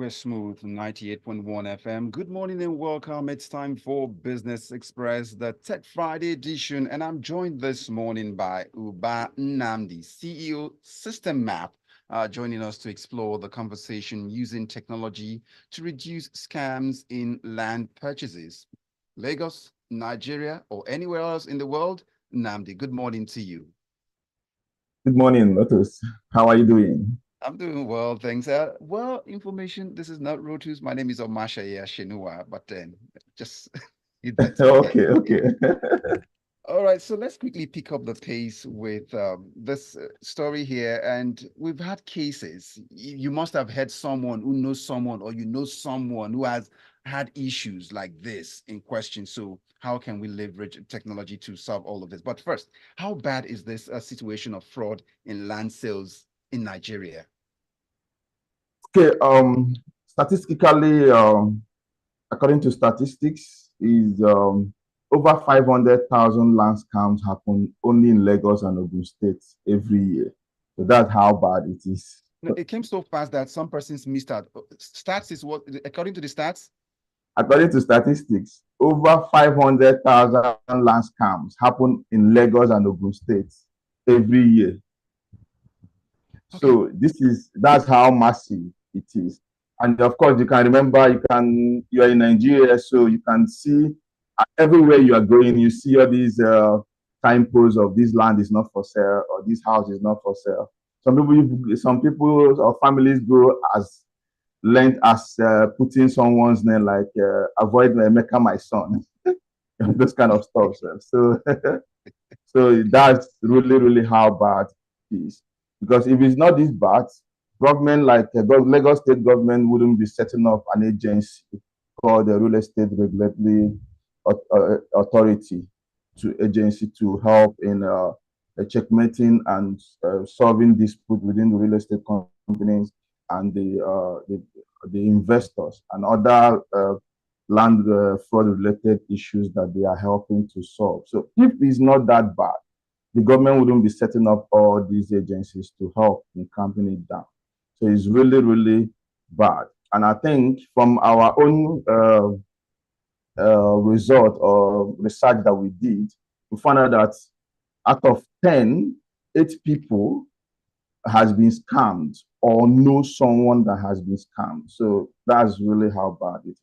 We're smooth, 98.1 FM. Good morning and welcome. It's time for Business Express, the Tech Friday edition. And I'm joined this morning by Nnamdi, CEO Sytemap, joining us to explore the conversation using technology to reduce scams in land purchases. Lagos, Nigeria, or anywhere else in the world? Nnamdi, good morning to you. Good morning, Lotus. How are you doing? I'm doing well, thanks. Well, information. This is not Rotus. My name is Omatseye Atsenuwa, but then just need that to be there. Okay, okay. All right, so let's quickly pick up the pace with this story here. And we've had cases. You must have had someone who knows someone, or you know someone who has had issues like this in question. So, how can we leverage technology to solve all of this? But first, how bad is this situation of fraud in land sales in Nigeria? Okay, statistically, according to statistics, is over 500,000 land scams happen only in Lagos and Ogun State every year. So that's how bad it is. No, it came so fast that some persons missed out. Stats is what, according to the stats? According to statistics, over 500,000 land scams happen in Lagos and Ogun State every year. Okay. So that's how massive it is. And of course, you can remember you are in Nigeria, so you can see everywhere you are going, you see all these signposts of this land is not for sale or this house is not for sale. Some people or families go as length as putting someone's name like avoid Mecca my son, those kind of stuff. So so that's really how bad it is. Because if it's not this bad, government like Lagos State government wouldn't be setting up an agency called the Real Estate Regulatory Authority to agency to help in checkmating and solving dispute within the real estate companies and the investors and other land fraud related issues that they are helping to solve. So if it's not that bad, the government wouldn't be setting up all these agencies to help in clamping it down. So it's really bad. And I think from our own result or research that we did, we found out that out of 10, 8 people has been scammed or know someone that has been scammed. So that's really how bad it is.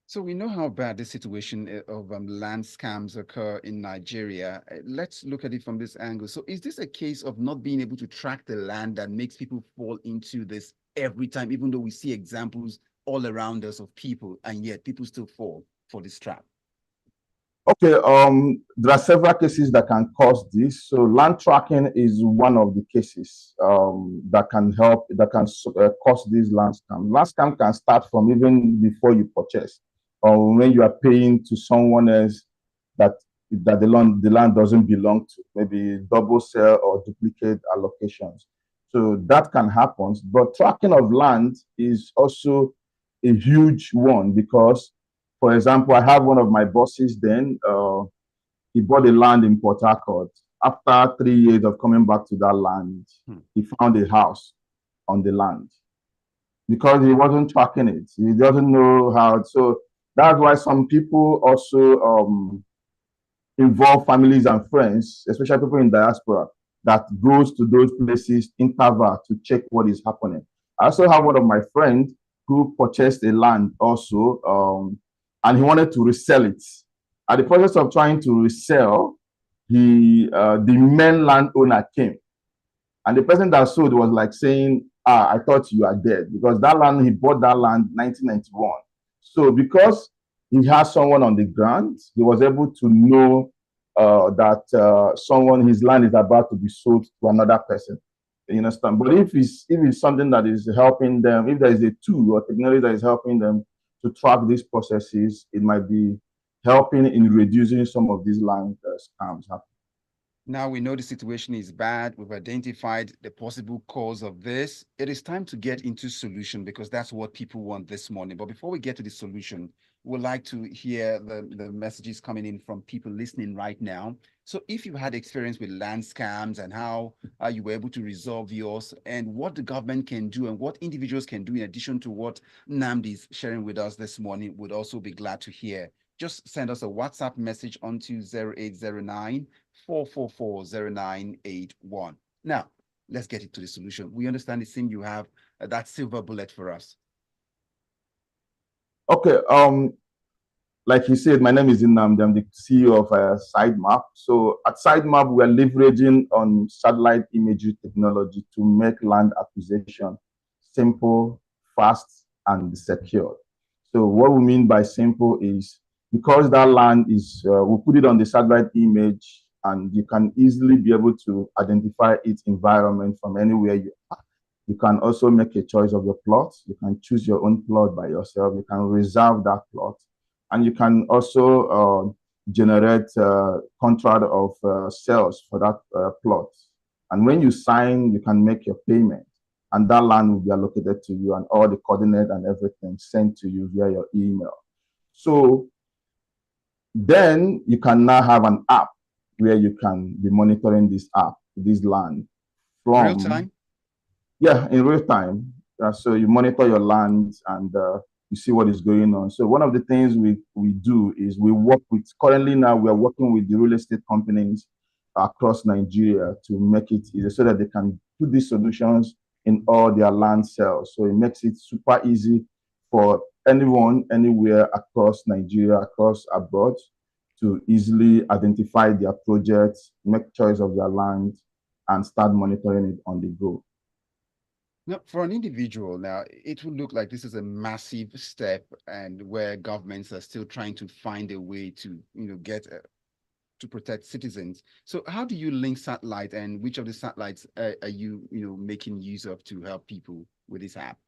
So we know how bad the situation of land scams occur in Nigeria. Let's look at it from this angle. So is this a case of not being able to track the land that makes people fall into this every time, even though we see examples all around us of people, and yet people still fall for this trap? Okay, there are several cases that can cause this. So land tracking is one of the cases that can cause this land scam. Land scam can start from even before you purchase, or when you are paying to someone else that the land doesn't belong to, maybe double sell or duplicate allocations. So that can happen. But tracking of land is also a huge one because, for example, I have one of my bosses then, he bought a land in Port Harcourt. After 3 years of coming back to that land, he found a house on the land because he wasn't tracking it. He doesn't know how. So that's why some people also involve families and friends, especially people in diaspora, that goes to those places interval to check what is happening. I also have one of my friends who purchased a land also, and he wanted to resell it. At the process of trying to resell, the main landowner came, and the person that sold was like saying, "Ah, I thought you are dead," because that land he bought that land 1991. So because he has someone on the ground, he was able to know that someone his land is about to be sold to another person. You understand? But if it's something that is helping them, if there is a tool or technology that is helping them to track these processes, it might be helping in reducing some of these land scams happening. Now we know the situation is bad. We've identified the possible cause of this. It is time to get into solution because that's what people want this morning. But before we get to the solution, we'd like to hear the messages coming in from people listening right now. So if you had experience with land scams and how you were able to resolve yours and what the government can do and what individuals can do in addition to what Nnamdi is sharing with us this morning, would also be glad to hear. Just send us a WhatsApp message onto 0809 4440981. Now, let's get into the solution. We understand it seems you have that silver bullet for us. Okay. Like you said, my name is Nnamdi. I'm the CEO of Sytemap. So at Sytemap, we are leveraging on satellite imagery technology to make land acquisition simple, fast, and secure. So what we mean by simple is because that land is, we put it on the satellite image and you can easily be able to identify its environment from anywhere you are. You can also make a choice of your plot. You can choose your own plot by yourself. You can reserve that plot. And you can also generate contract of sales for that plot. And when you sign, you can make your payment. And that land will be allocated to you and all the coordinates and everything sent to you via your email. So then you can now have an app where you can be monitoring this land Real from, time? yeah, in real time. So you monitor your land and you see what is going on. So one of the things we do is we work with, currently now we are working with the real estate companies across Nigeria to make it easy so that they can put these solutions in all their land sales. So it makes it super easy for anyone, anywhere across Nigeria, across abroad, to easily identify their projects, make choice of their land, and start monitoring it on the go. Now, for an individual, now it will look like this is a massive step, and where governments are still trying to find a way to, get to protect citizens. So, how do you link satellite, and which of the satellites are you, making use of to help people with this app?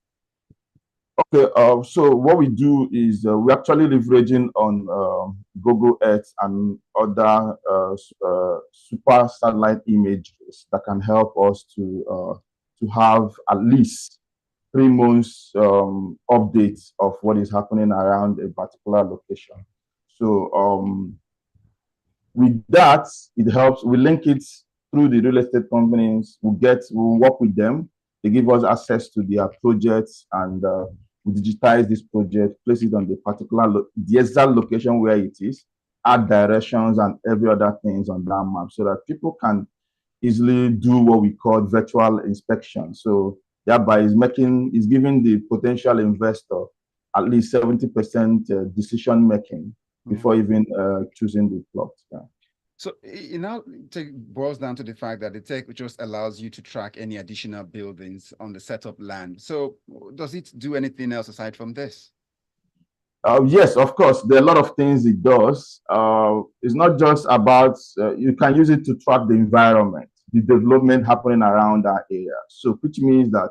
Okay, so what we do is we're actually leveraging on Google Earth and other super satellite images that can help us to have at least 3 months updates of what is happening around a particular location. So with that, it helps. We link it through the real estate companies. We work with them. They give us access to their projects and we digitize this project, place it on the exact location where it is, add directions and every other things on that map so that people can easily do what we call virtual inspection. So thereby is giving the potential investor at least 70% decision making before even choosing the plot. Yeah. So it now boils down to the fact that the tech just allows you to track any additional buildings on the setup land. So does it do anything else aside from this? Yes, of course. There are a lot of things it does. It's not just about, you can use it to track the environment, the development happening around that area. So, which means that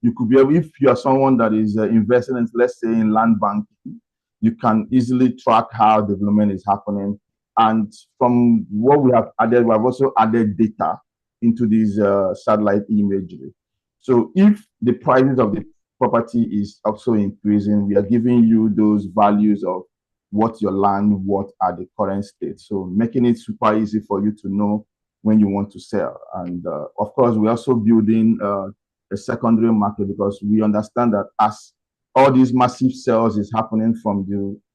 you could be able, if you are someone that is investing in, let's say, in land banking, you can easily track how development is happening. And from what we have added, we have also added data into these satellite imagery. So, if the prices of the property is also increasing, we are giving you those values of what your land worth at the current state. So making it super easy for you to know when you want to sell. And of course, we're also building a secondary market because we understand that as all these massive sales is happening from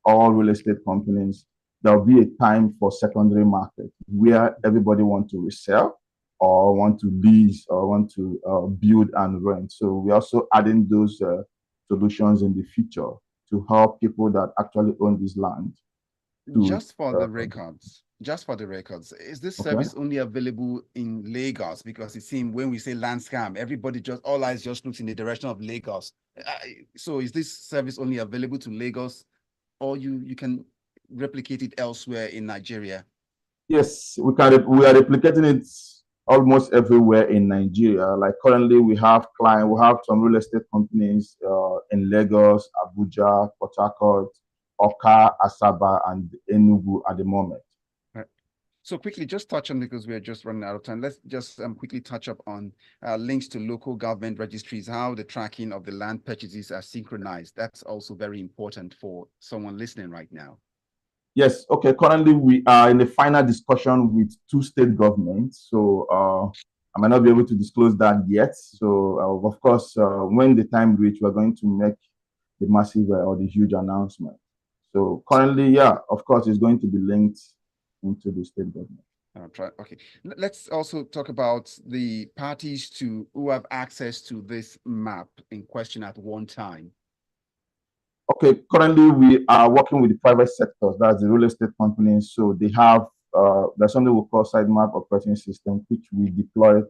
all real estate companies, there'll be a time for secondary market where everybody wants to resell or want to lease or want to build and rent. So we're also adding those solutions in the future to help people that actually own this land. Just for the records, is this Okay. service only available in Lagos? Because it seems when we say land scam, everybody just all eyes just looks in the direction of Lagos. So is this service only available to Lagos, or you can replicate it elsewhere in Nigeria? Yes, we are replicating it almost everywhere in Nigeria. Like currently, we have some real estate companies in Lagos, Abuja, Port Harcourt, Oka, Asaba, and Enugu at the moment. Right. So quickly, just touch on, because we're just running out of time. Let's just quickly touch up on links to local government registries, how the tracking of the land purchases are synchronized. That's also very important for someone listening right now. Yes, okay. Currently, we are in the final discussion with two state governments. So I might not be able to disclose that yet. So of course, when the time reach, we're going to make the massive or the huge announcement. So currently, yeah, of course, it's going to be linked into the state government. I'll try. Okay. Let's also talk about the parties to who have access to this map in question at one time. Okay, currently we are working with the private sectors, that's the real estate companies. So they have there's something we call Sytemap operating system, which we deploy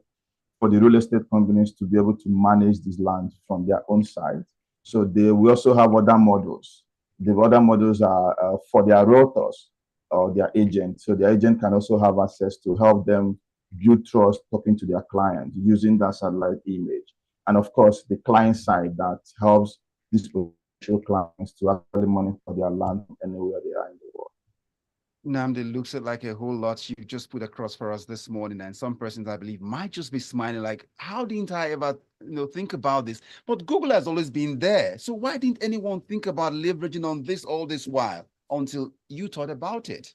for the real estate companies to be able to manage this land from their own side. So we also have other models. The other models are for their realtors or their agent. So the agent can also have access to help them build trust talking to their client using that satellite image. And of course, the client side that helps these potential clients to actually monitor their land anywhere they are in the world. Nnamdi, looks like a whole lot you just put across for us this morning, and some persons I believe might just be smiling like, "How didn't I ever, think about this?" But Google has always been there, so why didn't anyone think about leveraging on this all this while until you thought about it?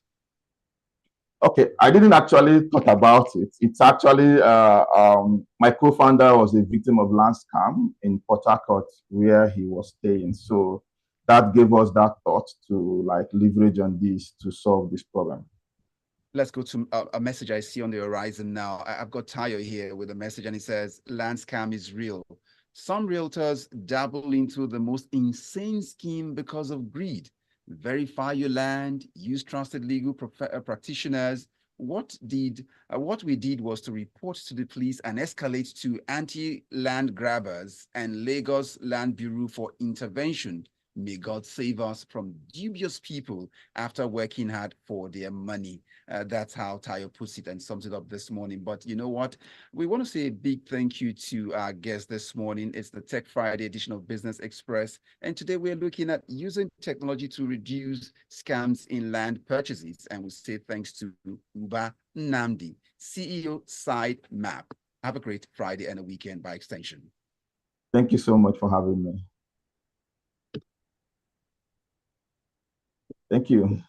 Okay, I didn't actually thought about it. It's actually my co-founder was a victim of land scam in Port Harcourt where he was staying. So that gave us that thought to like leverage on this to solve this problem. Let's go to a message I see on the horizon now. I've got Tayo here with a message, and it says, "Land scam is real. Some realtors dabble into the most insane scheme because of greed. Verify your land, use trusted legal practitioners. What we did was to report to the police and escalate to anti-land grabbers and Lagos Land Bureau for intervention. May God save us from dubious people after working hard for their money." That's how Tayo puts it and sums it up this morning. But you know what? We want to say a big thank you to our guest this morning. It's the Tech Friday edition of Business Express. And today we're looking at using technology to reduce scams in land purchases. And we say thanks to Uba Nnamdi, CEO Sytemap. Have a great Friday and a weekend by extension. Thank you so much for having me. Thank you.